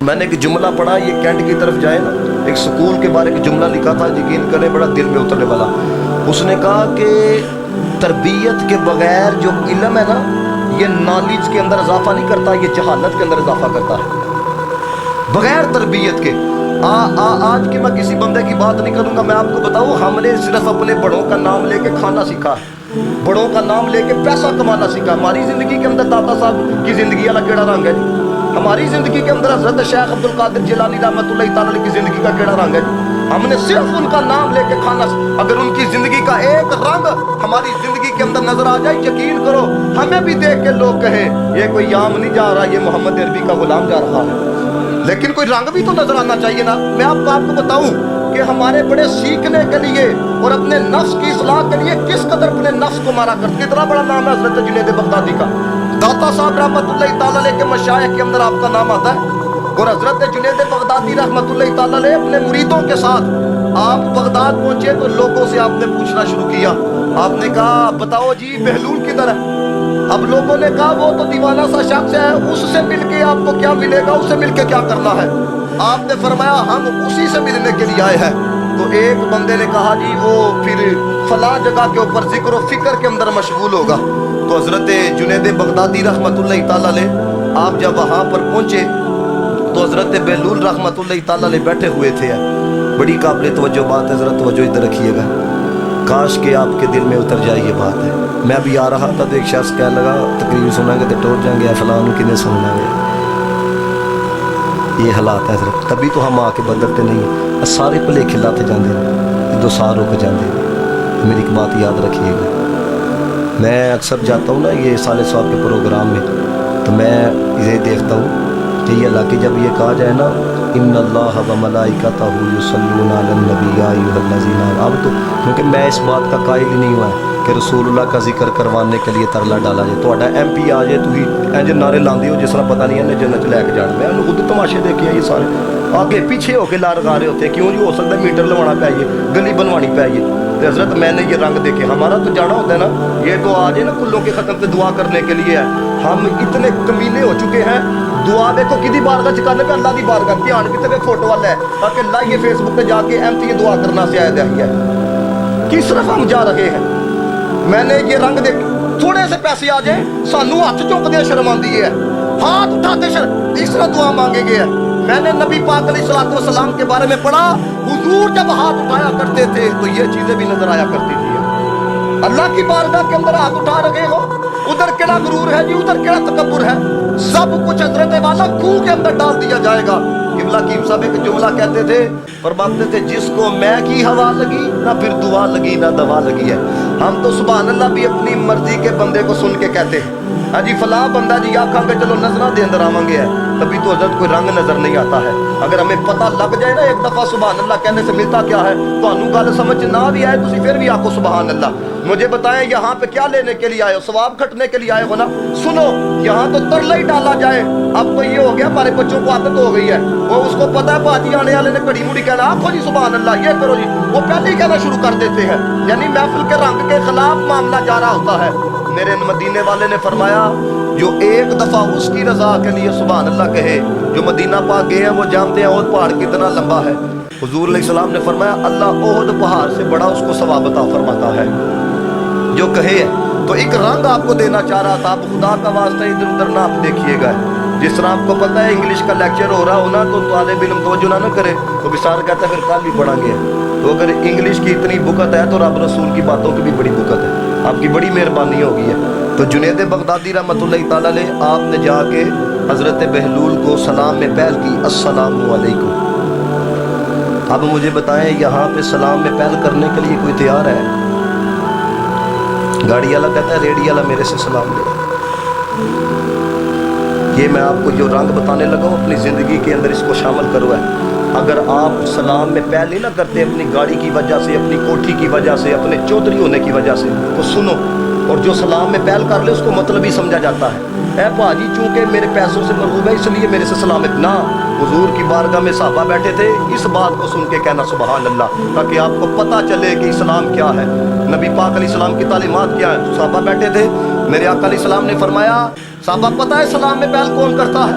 میں نے ایک جملہ پڑھا, یہ کینٹ کی طرف جائے نا, ایک سکول کے بارے میں جملہ لکھا تھا, یقین کریں بڑا دل میں اترنے والا. اس نے کہا کہ تربیت کے بغیر جو علم ہے نا, یہ نالج کے اندر اضافہ نہیں کرتا, یہ جہالت کے اندر اضافہ کرتا ہے. بغیر تربیت کے آج کی میں کسی بندے کی بات نہیں کروں گا, میں آپ کو بتاؤں, ہم نے صرف اپنے بڑوں کا نام لے کے کھانا سیکھا ہے, بڑوں کا نام لے کے پیسہ کمانا سیکھا. ہماری زندگی کے اندر داتا صاحب کی زندگی والا کیڑا رنگ ہے جی؟ ہماری زندگی کے اندر حضرت شیخ عبد القادر جیلانی رحمۃ اللہ تعالی کی زندگی کا کیڑا رنگ ہے جی؟ ہم نے صرف ان کا نام لے کے کھانا. اگر ان کی زندگی کا ایک رنگ ہماری زندگی کے اندر نظر آ جائے, یقین کرو ہمیں بھی دیکھ کے لوگ کہیں یہ کوئی عام نہیں جا رہا, یہ محمد عربی کا غلام جا رہا ہے. لیکن کوئی رنگ بھی تو نظر آنا چاہیے نا. میں آپ کو بتاؤں کہ ہمارے بڑے سیکھنے کے لیے اور اپنے نفس کی اصلاح کے لیے کس قدر اپنے نفس کو مارا کرتے. اتنا بڑا نام ہے حضرت جنید بغدادی کا, داتا صاحب رحمۃ اللہ تعالی علیہ کے مشائخ کے اندر آپ کا نام آتا ہے. اور حضرت جنید بغدادی رحمۃ اللہ تعالی علیہ اپنے مریدوں کے ساتھ آپ بغداد پہنچے تو لوگوں سے آپ نے پوچھنا شروع کیا. آپ نے کہا بتاؤ جی بہلول کدھر ہے؟ اب لوگوں نے کہا وہ تو دیوانہ سا شخص ہے, اس سے مل کے آپ کو کیا ملے گا, اس سے مل کے کیا کرنا ہے؟ آپ نے فرمایا ہم اسی سے ملنے کے لیے آئے ہیں. تو ایک بندے نے کہا جی وہ پھر فلاں جگہ کے اوپر ذکر و فکر کے اندر مشغول ہوگا. تو حضرت جنید بغدادی رحمۃ اللہ تعالی علیہ آپ جب وہاں پر پہنچے تو حضرت بہلول رحمۃ اللہ تعالی علیہ بیٹھے ہوئے تھے. بڑی قابل توجہ بات ہے, ذرا توجہ ادھر رکھیے گا, کاش کہ آپ کے دل میں اتر جائے یہ بات ہے. میں ابھی آ رہا تھا تو ایک شخص کہنے لگا تقریر سنیں گے تو ٹوٹ جائیں گے, فلاں کنہیں سننا گے. یہ حالات ہے حضرت, تبھی تو ہم آ کے بدلتے نہیں ہیں. سارے بھلے کھلاتے جاندے ہیں, دو سال ہو کے جاندے ہیں. میری ایک بات یاد رکھیے گا, میں اکثر جاتا ہوں نا یہ سالے صاحب کے پروگرام میں, تو میں یہ دیکھتا ہوں کہ یہ اللہ کی جب یہ کہا جائے نا ان اللہ و ملائکتہ یصلون علی النبی یا ایھا الذین آمنوا, اب تو کیونکہ میں اس بات کا قائل ہی نہیں ہوا کہ رسول اللہ کا ذکر کروانے کے لیے ترلا ڈالا جائے. تو ایم پی آ جائے تھی انج نعرے لاندے ہو جس طرح پتہ نہیں ہے جنت لے کے جان. میں خود تماشے دیکھے یہ سارے آگے پیچھے ہو کے لا رہے ہوتے ہیں. کیوں جی ہو سکتا ہے میٹر لوانا پائیے, گلی بنوانی پائیے. حضرت میں نے یہ رنگ دیکھے, ہمارا تو جانا ہوتا ہے نا, یہ تو آ جائے نا کلوں کے ختم پہ دعا کرنے کے لیے ہے. ہم اتنے کمینے ہو چکے ہیں, دعا دیکھو کدی بارگاہ چکانے پہ اللہ دی بارگاہ, دھیان کتنے پہ فوٹو والا ہے تاکہ اللہ یہ فیس بک پہ جا کے ایم سی دعا کرنا سے آیا ہے. کس طرف ہم جا رہے ہیں؟ میں نے یہ رنگ دیکھ, تھوڑے سے پیسے آ جائیں سانو ہاتھ چوکدے شرم آندی ہے, ہاتھ اٹھاتے شرم, اس طرح دعا مانگے گئے ہیں. میں نے نبی پاک علیہ الصلوۃ والسلام کے بارے میں پڑھا, حضور جب ہاتھ اٹھایا کرتے تھے تو یہ چیزیں بھی نظر آیا کرتی تھی. اللہ کی بارگاہ کے اندر ہاتھ اٹھا رہے ہو, ادھر کیڑا غرور ہے جی, ادھر کیڑا تکبر ہے, سب کچھ حضرت والا کوہ کے اندر ڈال دیا جائے گا. قبلہ کی صاحب ایک جملہ کہتے تھے, فرماتے تھے جس کو میں کی ہوا لگی نہ پھر دعا لگی نہ دوا لگی ہے. ہم تو سبحان اللہ بھی اپنی مرضی کے بندے کو سن کے کہتے ہیں ہاں جی فلاں بندہ جی آکھاں گے چلو نظرہ دے اندر آواں گے ہے, تبھی تو حضرت کوئی رنگ نظر نہیں آتا ہے. اگر ہمیں پتہ لگ جائے نا ایک دفعہ سبحان اللہ کہنے سے ملتا کیا ہے, تو انہوں گل سمجھ نہ بھی آئے تو پھر بھی آکھو سبحان اللہ. مجھے بتائیں یہاں پہ کیا لینے کے لیے آئے ہو, ثواب کھٹنے کے لیے آئے ہو نا. سنو یہاں تو ترلا ہی ڈالا جائے, اب تو یہ ہو گیا ہمارے بچوں کو عادت ہو گئی ہے, وہ اس کو پتہ ہے باجی آنے والے نے کڑی مڑی کہنا آخو جی سبحان اللہ یہ کرو جی, وہ پہلے ہی کہنا شروع کر دیتے ہیں. یعنی محفل کے رنگ کے خلاف معاملہ جا رہا ہوتا ہے. میرے مدینے والے نے فرمایا جو ایک دفعہ اس کی رضا کے لیے سبحان اللہ کہے, جو مدینہ پاک گئے ہیں وہ جانتے ہیں احد پہاڑ کتنا لمبا ہے. حضور علیہ السلام نے فرمایا اللہ احد پہاڑ سے بڑا اس کو ثواب عطا فرماتا ہے جو کہے. تو ایک رنگ آپ کو دینا چاہ رہا تھا, آپ خدا کا واسطہ ادھر ادھر نہ آپ دیکھیے گا. جس طرح آپ کو پتہ ہے انگلش کا لیکچر ہو رہا ہونا تو طالب علم توجہ نہ کرے تو بسار کہتا ہے پھر کل بھی پڑھیں گے. تو اگر انگلش کی اتنی بکت ہے تو رب رسول کی باتوں کی بھی بڑی بکت ہے, آپ کی بڑی مہربانی ہوگی ہے. تو جنید بغدادی رحمۃ اللہ تعالی علیہ آپ نے جا کے حضرت بہلول کو سلام میں پہل کی, السلام علیکم. اب مجھے بتائیں یہاں پہ سلام میں پہل کرنے کے لیے کوئی تیار ہے؟ گاڑی والا کہتا ہے ریڈی والا میرے سے سلام لے. یہ میں آپ کو جو رنگ بتانے لگا ہوں اپنی زندگی کے اندر اس کو شامل کرو ہے. اگر آپ سلام میں پہل نہیں نہ کرتے اپنی گاڑی کی وجہ سے, اپنی کوٹھی کی وجہ سے, اپنے چودھری ہونے کی وجہ سے, تو سنو, اور جو سلام میں پہل کر لے اس کو مطلب ہی سمجھا جاتا ہے. اے بھاجی چونکہ میرے پیسوں سے مرغوب ہے اس لیے میرے سے سلام اتنا. حضور کی بارگاہ میں صحابہ بیٹھے تھے, اس بات کو سن کے کہنا سبحان اللہ تاکہ آپ کو پتہ چلے کہ اسلام کیا ہے, نبی پاک علیہ السلام کی تعلیمات کیا ہے. صحابہ بیٹھے تھے, میرے آقا علیہ السلام نے فرمایا صحابہ پتہ ہے سلام میں پہل کون کرتا ہے؟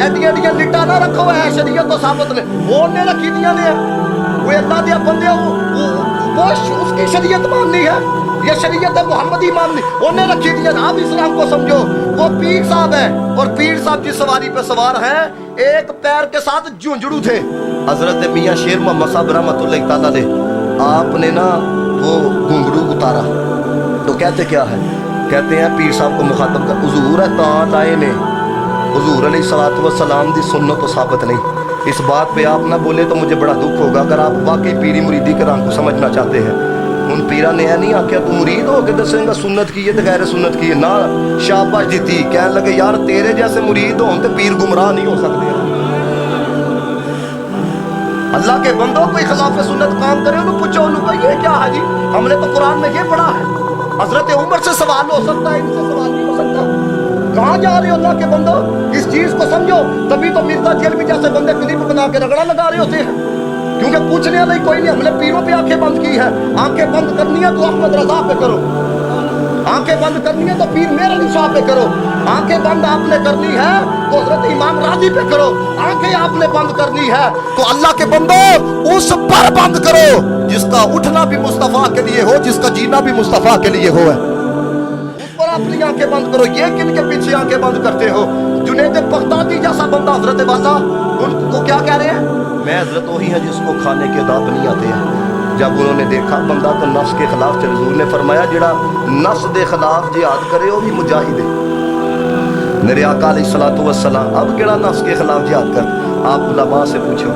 ایڈیاں ایڈیاں لٹا نہ رکھو ہے شریعت تو ثابت نے وہ نے رکھی دیاں نے وہ اللہ دے بندے وہ اس کی شریعت ماننی ہے یہ شریعت محمدی ماننی انہیں رکھی دیاں آپ اسلام کو سمجھو وہ پیر صاحب ہے اور پیر صاحب جس سواری پہ سوار ہیں ایک پیر کے ساتھ جھنجھڑو تھے حضرت میاں شیر محمد صاحب رحمۃ اللہ تعالیٰ علیہ آپ نے نا وہ گھنگرو اتارا تو کہتے کیا ہے کہتے ہیں پیر صاحب کو مخاطب کر حضور ہے تاں لائے نے حضور علیہ الصلوۃ والسلام دی سنت تو ثابت نہیں اس بات پہ آپ نہ بولے تو مجھے بڑا دکھ ہوگا اگر آپ واقعی پیری مریدی کے رنگ کو سمجھنا چاہتے ہیں ان پیرا نے یہ نہیں آکھیا تو مرید ہو کے دسیں گا سنت کی ہے تو غیر سنت کی ہے نہ شاباش دیتی کہنے لگے یار تیرے جیسے مرید ہوں تو پیر گمراہ نہیں ہو سکتے اللہ کے بندوں کوئی خلاف سنت کام کرے انہوں پوچھو انہوں کہ یہ کیا ہے جی ہم نے تو قرآن میں یہ پڑھا ہے حضرت عمر سے سوال ہو سکتا ہے ان سے سوال نہیں ہو سکتا کہاں جا رہے ہو اللہ کے بندوں اس چیز کو سمجھو تبھی تو مرزا جیلوی جیسے بندے کلپ بنا کے رگڑا لگا رہے ہوتے ہیں کیونکہ پوچھنے والا کوئی نہیں ہم نے پیروں پہ آنکھیں بند کی ہے آنکھیں بند کرنی ہے تو احمد رضا پہ کرو آنکھیں بند کرنی ہے تو پیر میرا علی شاہ پہ کرو آنکھیں بند آپ نے کرنی ہے تو حضرت امام راضی پہ کرو آنکھیں آپ نے بند کرنی ہے تو اللہ کے بندو اس پر بند کرو جس کا اٹھنا بھی مصطفیٰ کے لیے ہو جس کا جینا بھی مصطفیٰ کے لیے ہو اس پر اپنی آنکھیں بند کرو یہ کن کے پیچھے آنکھیں بند کرتے ہو جنید بغدادی جیسا بندہ حضرت والا ان کو کیا کہہ رہے ہیں میں حضرت وہی ہے جس کو کھانے کے داغ نہیں آتے ہیں جب انہوں نے دیکھا بندہ تو نفس کے خلاف چل حضور نے فرمایا جڑا نفس دے خلاف جہاد کرے وہ بھی مجاہد ہے میرے آقا علیہ الصلوۃ والسلام اب کیڑا نفس کے خلاف جہاد کر آپ علماء سے پوچھو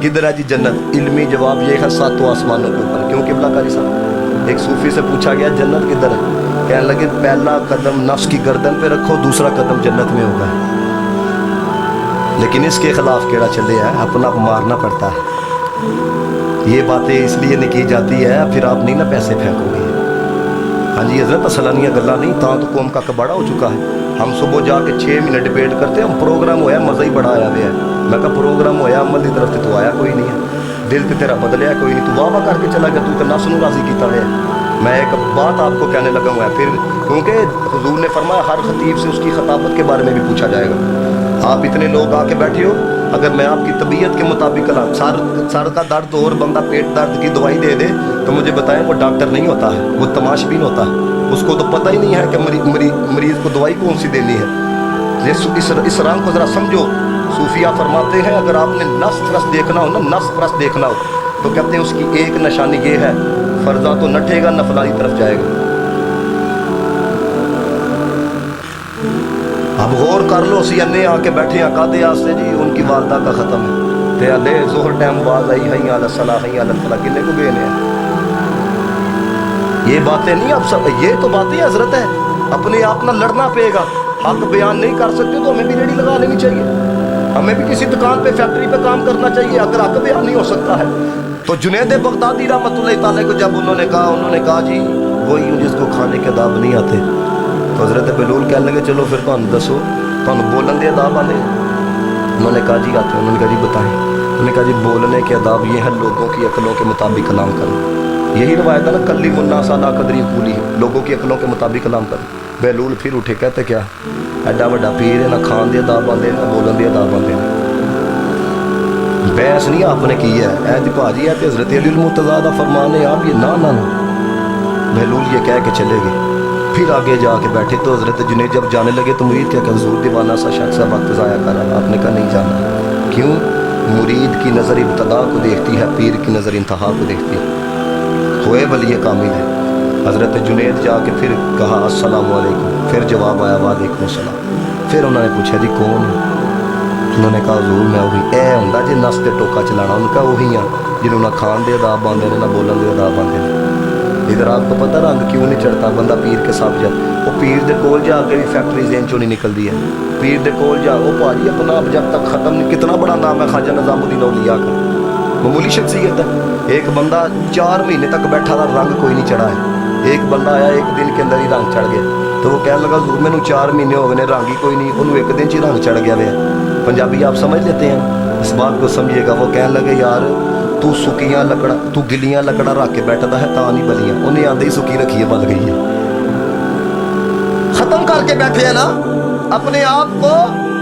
کدھر ہے جی جنت علمی جواب یہ ہے ساتوں آسمانوں کے اوپر کیوں قبلہ کاری صاحب ایک صوفی سے پوچھا گیا جنت کدھر ہے کہنے لگے پہلا قدم نفس کی گردن پہ رکھو دوسرا قدم جنت میں ہوگا لیکن اس کے خلاف کیڑا چلے ہے اپنا مارنا پڑتا ہے یہ باتیں اس لیے نہیں کی جاتی ہے پھر آپ نہیں نا پیسے پھینکو گے ہاں جی حضرت اصلانیہ گلا نہیں تاں تو قوم کا کباڑا ہو چکا ہے ہم صبح جا کے 6 منٹ ڈیبیٹ کرتے ہم پروگرام ہویا مزہ ہی بڑا آیا ہوا ہے میں کہا پروگرام ہویا عمل کی طرف تو آیا کوئی نہیں ہے دل تے تیرا بدلیا کوئی نہیں تو واہ واہ کر کے چلا گیا تو نفس نو راضی کیتا ہے میں ایک بات آپ کو کہنے لگا ہوا ہے پھر کیونکہ حضور نے فرمایا ہر خطیب سے اس کی خطابت کے بارے میں بھی پوچھا جائے گا آپ اتنے لوگ آ کے بیٹھے ہو اگر میں آپ کی طبیعت کے مطابق سر کا درد اور بندہ پیٹ درد کی دوائی دے دے تو مجھے بتائیں وہ ڈاکٹر نہیں ہوتا ہے وہ تماش بین ہوتا ہے اس کو تو پتہ ہی نہیں ہے کہ مریض کو دوائی کون سی دینی ہے اس رنگ کو ذرا سمجھو صوفیہ فرماتے ہیں اگر آپ نے نفس پرست دیکھنا ہو نا نفس پرست دیکھنا ہو تو کہتے ہیں اس کی ایک نشانی یہ ہے فرضاں تو نٹے گا نفلانی طرف جائے گا اب غور کر لو اسی انے آ کے بیٹھے ہیں قادے آستے جی ان کی والدہ کا ختم ہے تے لے ظہر ٹائم باز آئی حی علی الصلاۃ حی علی الفلاح کنے کو گئے ہیں یہ باتیں نہیں اب سب یہ تو باتیں حضرت ہے اپنے آپ نہ لڑنا پے گا حق بیان نہیں کر سکتے تو ہمیں بھی ریڑھی لگا لینی چاہیے ہمیں بھی کسی دکان پہ فیکٹری پہ کام کرنا چاہیے اگر حق بیان نہیں ہو سکتا ہے تو جنید بغدادی رحمۃ اللہ تعالی کو جب انہوں نے کہا جی وہی ہوں جس کو کھانے کے داغ نہیں آتے تو حضرت بلول کہنے لگے چلو پھر تمہیں دسو تمہیں بولن دے اداب آنے انہوں نے کہا جی آتے انہوں نے کہا جی بتائیں انہوں نے کہا جی بولنے کے اداب یہ ہیں لوگوں کی عقلوں کے مطابق کلام کرنا یہی روایت ہے نا کلی منا سالہ قدری قولی لوگوں کی عقلوں کے مطابق کلام کرنا بہلول پھر اٹھے کہتے کیا ایڈا بڑا پیر ہے نہ کھان دے اداب آتے نہ بولن دے اداب آتے بحث نہیں آپ نے کی ہے اے جی بھاجی ہے کہ حضرت علی المرتضیٰ دا فرمان ہے آپ یہ نہ بہلول یہ کہہ کے چلے گئے پھر آگے جا کے بیٹھے تو حضرت جنید جب جانے لگے تو مرید کیا کہ حضور دیوانہ سا شخص ہے وقت ضائع کر رہا ہے آپ نے کہا نہیں جانا کیوں مرید کی نظر ابتدا کو دیکھتی ہے پیر کی نظر انتہا کو دیکھتی ہے ہوئے ولی کامل ہے حضرت جنید جا کے پھر کہا السلام علیکم پھر جواب آیا وعلیکم السلام پھر انہوں نے پوچھا جی کون انہوں نے کہا حضور میں وہی اے ہوں جی نس کے ٹوکا چلانا ان کا وہی ہاں جنہوں نہ کھان دے اداب آتے ہیں نہ بولن دے اداب آتے ہیں ادھر آپ کو پتہ رنگ کیوں نہیں چڑھتا بندہ پیر کے ساتھ جائے وہ پیر دے کول جا کے بھی فیکٹری ذہن چوں نہیں نکلتی ہے پیر دے کول جا وہ بھاجی اپنا آپ جب تک ختم نہیں کتنا بڑا نام ہے خواجہ نظام الدین اولیاء کا معمولی شخصیت ہے ایک بندہ 4 مہینے تک بیٹھا تھا رنگ کوئی نہیں چڑھا ہے ایک بندہ آیا ایک دن کے اندر ہی رنگ چڑھ گیا تو وہ کہنے لگا حضور میں 4 مہینے ہو گئے رنگ ہی کوئی نہیں انہوں ایک دن چ رنگ چڑھ گیا ہے پنجابی آپ سمجھ لیتے ہیں اس بات کو سمجھیے گا وہ کہنے لگے یار تو سکیاں لکڑا تو گلیاں لکڑا رکھ کے بیٹھتا ہے تا نہیں بلیاں انہیں آندے ہی سکی رکھی ہے بل گئی ہے ختم کر کے بیٹھے ہیں نا اپنے آپ کو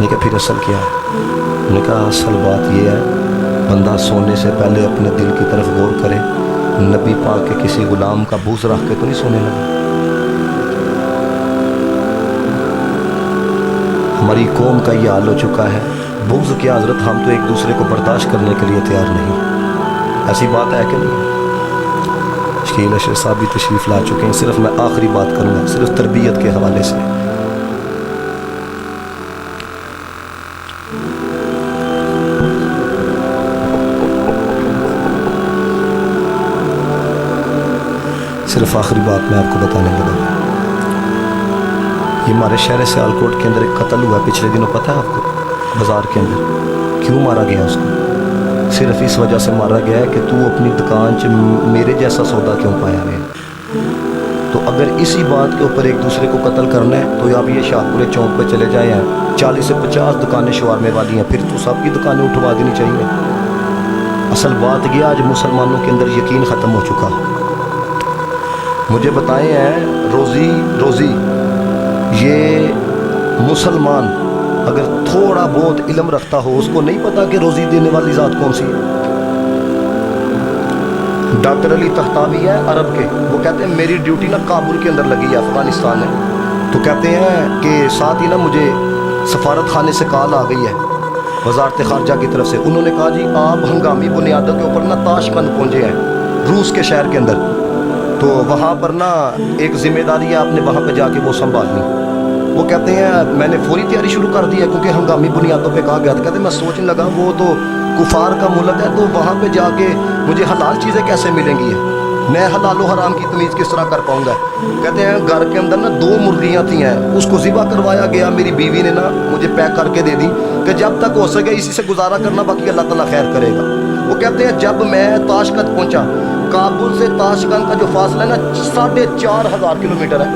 نے کہا پھر اصل کیا ہے؟ نے کہا اصل بات یہ ہے بندہ سونے سے پہلے اپنے دل کی طرف غور کرے، نبی پاک کے کسی غلام کا بغض رکھ کے تو نہیں سونے لگا۔ ہماری قوم کا یہ حال ہو چکا ہے، بغض کیا حضرت، ہم تو ایک دوسرے کو برداشت کرنے کے لیے تیار نہیں۔ ایسی بات ہے کہ نہیں؟ شکیل اشرف صاحب بھی تشریف لا چکے ہیں، صرف میں آخری بات کروں گا صرف تربیت کے حوالے سے۔ صرف آخری بات میں آپ کو بتانے لگا، یہ ہمارے شہر سیالکوٹ کے اندر ایک قتل ہوا پچھلے دنوں، پتہ ہے آپ کو؟ بازار کے اندر کیوں مارا گیا اس کو؟ صرف اس وجہ سے مارا گیا ہے کہ تو اپنی دکان میرے جیسا سودا کیوں پایا گیا؟ تو اگر اسی بات کے اوپر ایک دوسرے کو قتل کرنا ہے تو آپ یہ شاہپورے چوک پہ چلے جائیں، 40 سے 50 دکانیں شوارمے والی ہیں، پھر تو سب کی دکانیں اٹھوا دینی چاہیے۔ اصل بات یہ آج مسلمانوں کے اندر یقین ختم ہو چکا۔ مجھے بتائیں ہیں روزی یہ مسلمان اگر تھوڑا بہت علم رکھتا ہو اس کو نہیں پتا کہ روزی دینے والی ذات کون سی ہے؟ ڈاکٹر علی تختاوی ہے عرب کے، وہ کہتے ہیں میری ڈیوٹی نا کابل کے اندر لگی ہے، افغانستان ہے، تو کہتے ہیں کہ ساتھ ہی نا مجھے سفارت خانے سے کال آ گئی ہے وزارت خارجہ کی طرف سے، انہوں نے کہا جی آپ ہنگامی بنیادوں کے اوپر نا تاشقند پہنچے ہیں روس کے شہر کے اندر، تو وہاں پر نا ایک ذمہ داری ہے، آپ نے وہاں پہ جا کے وہ سنبھالنی۔ وہ کہتے ہیں میں نے فوری تیاری شروع کر دی ہے کیونکہ ہنگامی بنیادوں پہ کہا گیا تھا۔ کہتے ہیں میں سوچنے لگا وہ تو کفار کا ملک ہے، تو وہاں پہ جا کے مجھے حلال چیزیں کیسے ملیں گی؟ میں حلال و حرام کی تمیز کس طرح کر پاؤں گا؟ کہتے ہیں گھر کے اندر نا 2 مرغیاں تھیں ہیں، اس کو ذبح کروایا گیا، میری بیوی نے نا مجھے پیک کر کے دے دی کہ جب تک ہو سکے اسی سے گزارا کرنا، باقی اللہ تعالیٰ خیر کرے گا۔ وہ کہتے ہیں جب میں تاشقند پہنچا، کابل سے تاشقند کا جو فاصلہ ہے نا 4,500 کلومیٹر ہے۔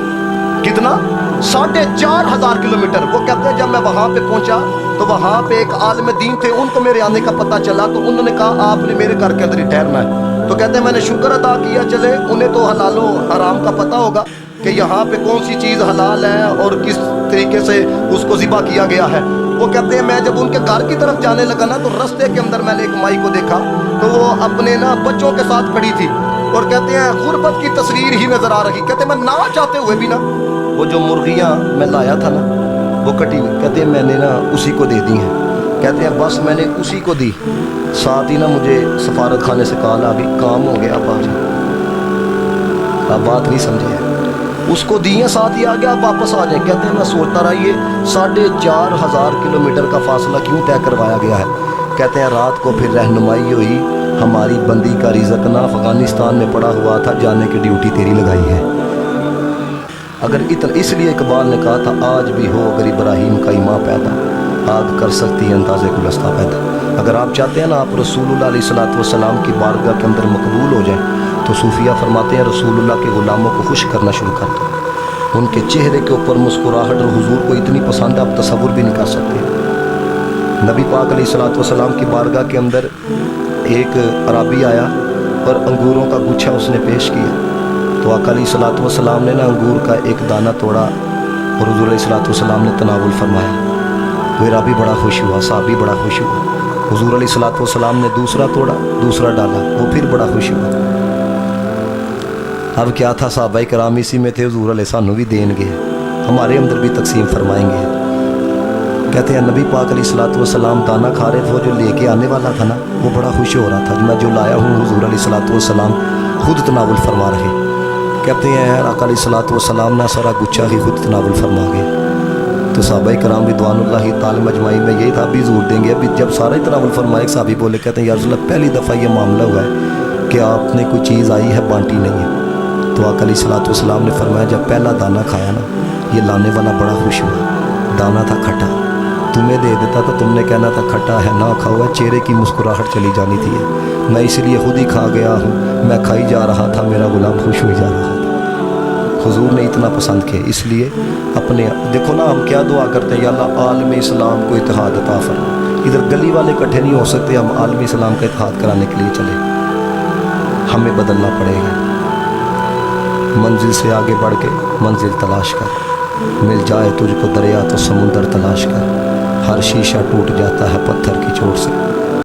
کتنا؟ 4,500 کلومیٹر۔ وہ کہتے ہیں جب میں وہاں پہ پہنچا تو وہاں پہ ایک عالم دین تھے، ان کو میرے آنے کا پتہ چلا تو انہوں نے کہا آپ نے میرے گھر کے اندر ہی ٹھہرنا ہے۔ تو کہتے ہیں میں نے شکر ادا کیا، چلے انہیں تو حلال و حرام کا پتہ ہوگا کہ یہاں پہ کون سی چیز حلال ہے اور کس طریقے سے اس کو ذبح کیا گیا ہے۔ وہ کہتے ہیں میں جب ان کے گھر کی طرف جانے لگا نا تو رستے کے اندر میں نے ایک مائی کو دیکھا تو وہ اپنے نا بچوں کے ساتھ کھڑی تھی اور کہتے ہیں غربت کی تصویر ہی نظر آ رہی۔ کہتے ہیں میں نہ چاہتے ہوئے بھی نا وہ جو مرغیاں میں لایا تھا نا وہ کٹی ہوئی، کہتے ہیں میں نے نا اسی کو دے دی ہیں۔ کہتے ہیں بس میں نے اسی کو دی، ساتھ ہی نا مجھے سفارت خانے سے کال آ گئی، کام ہو گیا، آپ بات نہیں سمجھے، اس کو دی ہیں، ساتھ ہی آ گیا، آپ واپس آ جائیں۔ کہتے ہیں میں سوچتا رہا یہ 4,500 کلومیٹر کا فاصلہ کیوں طے کروایا گیا ہے؟ کہتے ہیں رات کو پھر رہنمائی ہوئی، ہماری بندی کا رزق نا افغانستان میں پڑا ہوا تھا، جانے کی ڈیوٹی تیری لگائی ہے۔ اگر اس لیے اقبال نے کہا تھا آج بھی ہو اگر ابراہیم کا ایماں پیدا، آگ کر سکتی ہے اندازے گلستہ پیدا۔ اگر آپ چاہتے ہیں نا آپ رسول اللہ علیہ الصلوۃ والسلام کی بارگاہ کے اندر مقبول ہو جائیں تو صوفیہ فرماتے ہیں رسول اللہ کے غلاموں کو خوش کرنا شروع کر دو، ان کے چہرے کے اوپر مسکراہٹ اور حضور کو اتنی پسند ہے آپ تصور بھی نہیں کر سکتے۔ نبی پاک علیہ الصلوۃ والسلام کی بارگاہ کے اندر ایک عربی آیا اور انگوروں کا گچھا اس نے پیش کیا تو آقا علیہ الصلوۃ والسلام نے نا انگور کا ایک دانہ توڑا اور حضور علیہ الصلوۃ والسلام نے تناول فرمایا۔ وہ عربی بڑا خوش ہوا، صحابی بڑا خوش ہوا۔ حضور علیہ الصلوۃ والسلام نے دوسرا توڑا، دوسرا ڈالا، وہ پھر بڑا خوش ہوا۔ اب کیا تھا، صحابہ کرام اسی میں تھے، حضور علیہ سانو بھی دیں گے، ہمارے اندر بھی تقسیم فرمائیں گے۔ کہتے ہیں نبی پاک علیہ الصلوۃ والسلام دانہ کھا رہے تھے، وہ جو لے کے آنے والا تھا نا وہ بڑا خوش ہو رہا تھا، میں جو لایا ہوں حضور علیہ الصلوۃ والسلام خود تناول فرما رہے۔ کہتے ہیں آقا علیہ الصلوۃ والسلام نہ سارا گچھا ہی خود تناول فرما گئے۔ تو صحابہ کرام رضوان اللہ تعالی مجمعین میں یہی تھا بھی زور دیں گے، ابھی جب سارا ہی تناول فرمائے، ایک صحابی بولے کہتے ہیں یا رسول اللہ پہلی دفعہ یہ معاملہ ہوا ہے کہ آپ نے کوئی چیز آئی ہے بانٹی نہیں ہے۔ تو آقا علیہ الصلوۃ والسلام نے فرمایا جب پہلا دانہ کھایا نا یہ لانے والا بڑا خوش ہوا، دانہ تھا کھٹا، تمہیں دے دیتا تو تم نے کہنا تھا کھٹا ہے، نہ کھاؤ ہے، چہرے کی مسکراہٹ چلی جانی تھی، میں اس لیے خود ہی کھا گیا ہوں، میں کھائی جا رہا تھا، میرا غلام خوش ہوئی جا رہا تھا۔ حضور نے اتنا پسند کیا، اس لیے اپنے دیکھو نا ہم کیا دعا کرتے ہیں یا اللہ عالم اسلام کو اتحاد عطا فرما۔ ادھر گلی والے اکٹھے نہیں ہو سکتے، ہم عالم اسلام کا اتحاد کرانے کے لیے چلے، ہمیں بدلنا پڑے گا، منزل سے آگے بڑھ کے منزل تلاش کر۔ مل جائے تجھ کو دریا تو سمندر تلاش کر، ہر شیشہ ٹوٹ جاتا ہے پتھر کی چوٹ سے۔